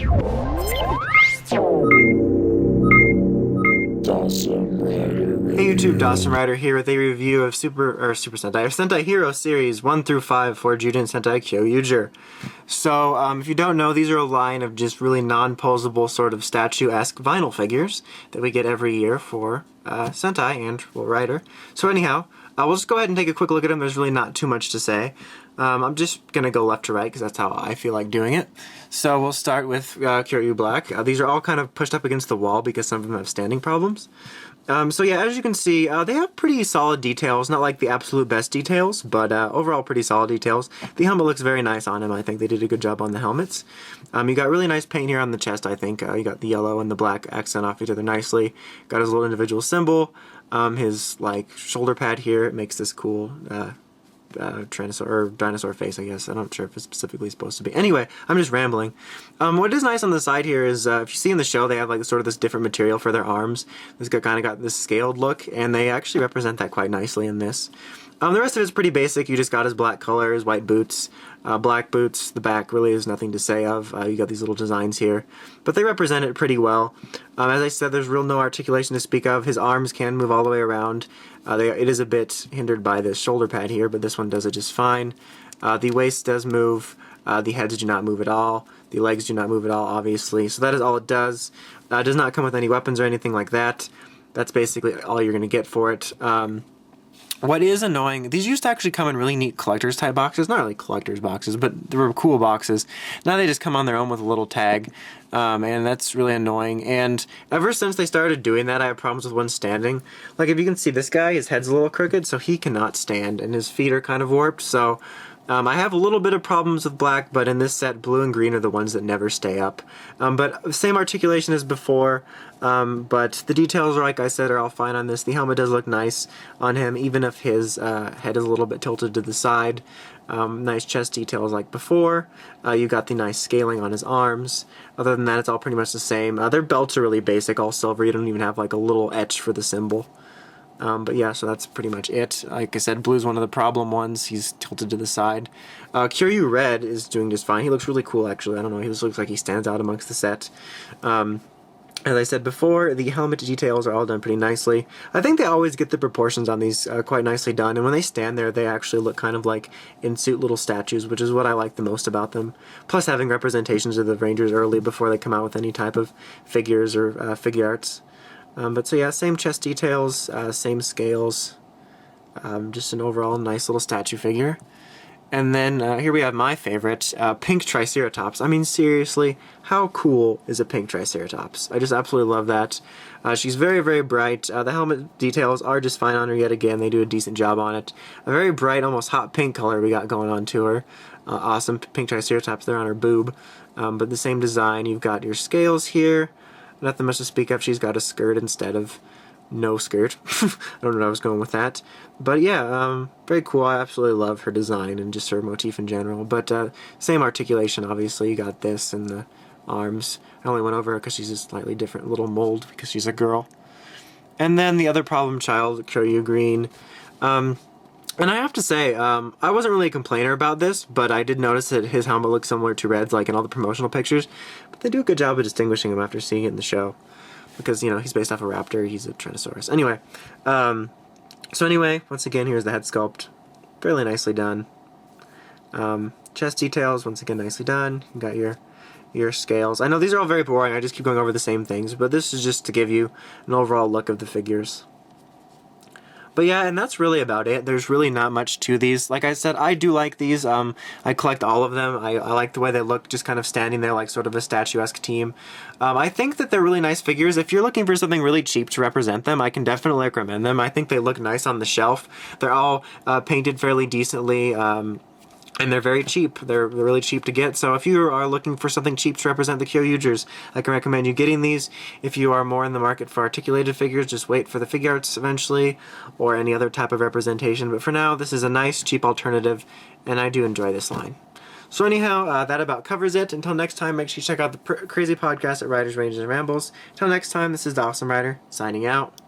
Hey YouTube, Dawson Rider here with a review of Super Sentai, Sentai Heroes series 1 through 5 for Jyuden Sentai Kyoryuger. So, if you don't know, these are a line of just really non-posable sort of statue-esque vinyl figures that we get every year for Sentai and Rider. So anyhow, we'll just go ahead and take a quick look at them. There's really not too much to say. I'm just going to go left to right because that's how I feel like doing it. So we'll start with Kyoryuger Black. These are all kind of pushed up against the wall because some of them have standing problems. So yeah, as you can see, they have pretty solid details. Not like the absolute best details, but overall pretty solid details. The helmet looks very nice on him. I think they did a good job on the helmets. You got really nice paint here on the chest, I think. You got the yellow and the black accent off each other nicely. Got his little individual symbol. His like shoulder pad here, it makes this cool dinosaur face, I guess. I'm not sure if it's specifically supposed to be. Anyway, I'm just rambling. What is nice on the side here is, if you see in the show, they have like sort of this different material for their arms. This kind of got this scaled look, and they actually represent that quite nicely in this. The rest of it's pretty basic. You just got his black color, his white boots, black boots. The back really is nothing to say of. You got these little designs here, but they represent it pretty well. As I said, there's no articulation to speak of. His arms can move all the way around. It is a bit hindered by this shoulder pad here, but this one does it just fine. The waist does move. The heads do not move at all. The legs do not move at all, obviously. So that is all it does. It does not come with any weapons or anything like that. That's basically all you're going to get for it. What is annoying, these used to actually come in really neat collector's type boxes. Not really collector's boxes, but they were cool boxes. Now they just come on their own with a little tag, and that's really annoying. And ever since they started doing that, I have problems with one standing. Like, if you can see this guy, his head's a little crooked, so he cannot stand, and his feet are kind of warped, so I have a little bit of problems with black, but in this set, blue and green are the ones that never stay up. But same articulation as before, but the details, like I said, are all fine on this. The helmet does look nice on him, even if his head is a little bit tilted to the side. Nice chest details like before. You got the nice scaling on his arms. Other than that, it's all pretty much the same. Their belts are really basic, all silver. You don't even have like a little etch for the symbol. But yeah, so that's pretty much it. Like I said, blue's one of the problem ones. He's tilted to the side. Kyoryu Red is doing just fine. He looks really cool, actually. I don't know, he just looks like he stands out amongst the set. As I said before, the helmet details are all done pretty nicely. I think they always get the proportions on these quite nicely done, and when they stand there, they actually look kind of like in-suit little statues, which is what I like the most about them. Plus having representations of the Rangers early before they come out with any type of figures or figure arts. But so yeah, same chest details, same scales, just an overall nice little statue figure. And then here we have my favorite, pink Triceratops. I mean, seriously, how cool is a pink Triceratops? I just absolutely love that. She's very, very bright. The helmet details are just fine on her yet again. They do a decent job on it. A very bright, almost hot pink color we got going on to her. Awesome pink Triceratops there on her boob. But the same design. You've got your scales here. Nothing much to speak of. She's got a skirt instead of no skirt. I don't know where I was going with that. But yeah, very cool. I absolutely love her design and just her motif in general. But same articulation, obviously. You got this and the arms. I only went over her because she's a slightly different little mold because she's a girl. And then the other problem child, Kyoryu Green. And I have to say, I wasn't really a complainer about this, but I did notice that his helmet looks similar to Red's, like in all the promotional pictures. But they do a good job of distinguishing him after seeing it in the show. Because, you know, he's based off a raptor, he's a Tyrannosaurus. Anyway, once again, here's the head sculpt. Fairly nicely done. Chest details, once again, nicely done. You got your scales. I know these are all very boring, I just keep going over the same things, but this is just to give you an overall look of the figures. But yeah, and that's really about it. There's really not much to these. Like I said, I do like these. I collect all of them. I like the way they look, just kind of standing there like sort of a statuesque team. I think that they're really nice figures. If you're looking for something really cheap to represent them, I can definitely recommend them. I think they look nice on the shelf. They're all painted fairly decently. And they're very cheap. They're really cheap to get. So if you are looking for something cheap to represent the Kyoryugers, I can recommend you getting these. If you are more in the market for articulated figures, just wait for the figure arts eventually, or any other type of representation. But for now, this is a nice, cheap alternative, and I do enjoy this line. So anyhow, that about covers it. Until next time, make sure you check out the crazy podcast at Riders, Ranges, and Rambles. Until next time, this is the Awesome Rider, signing out.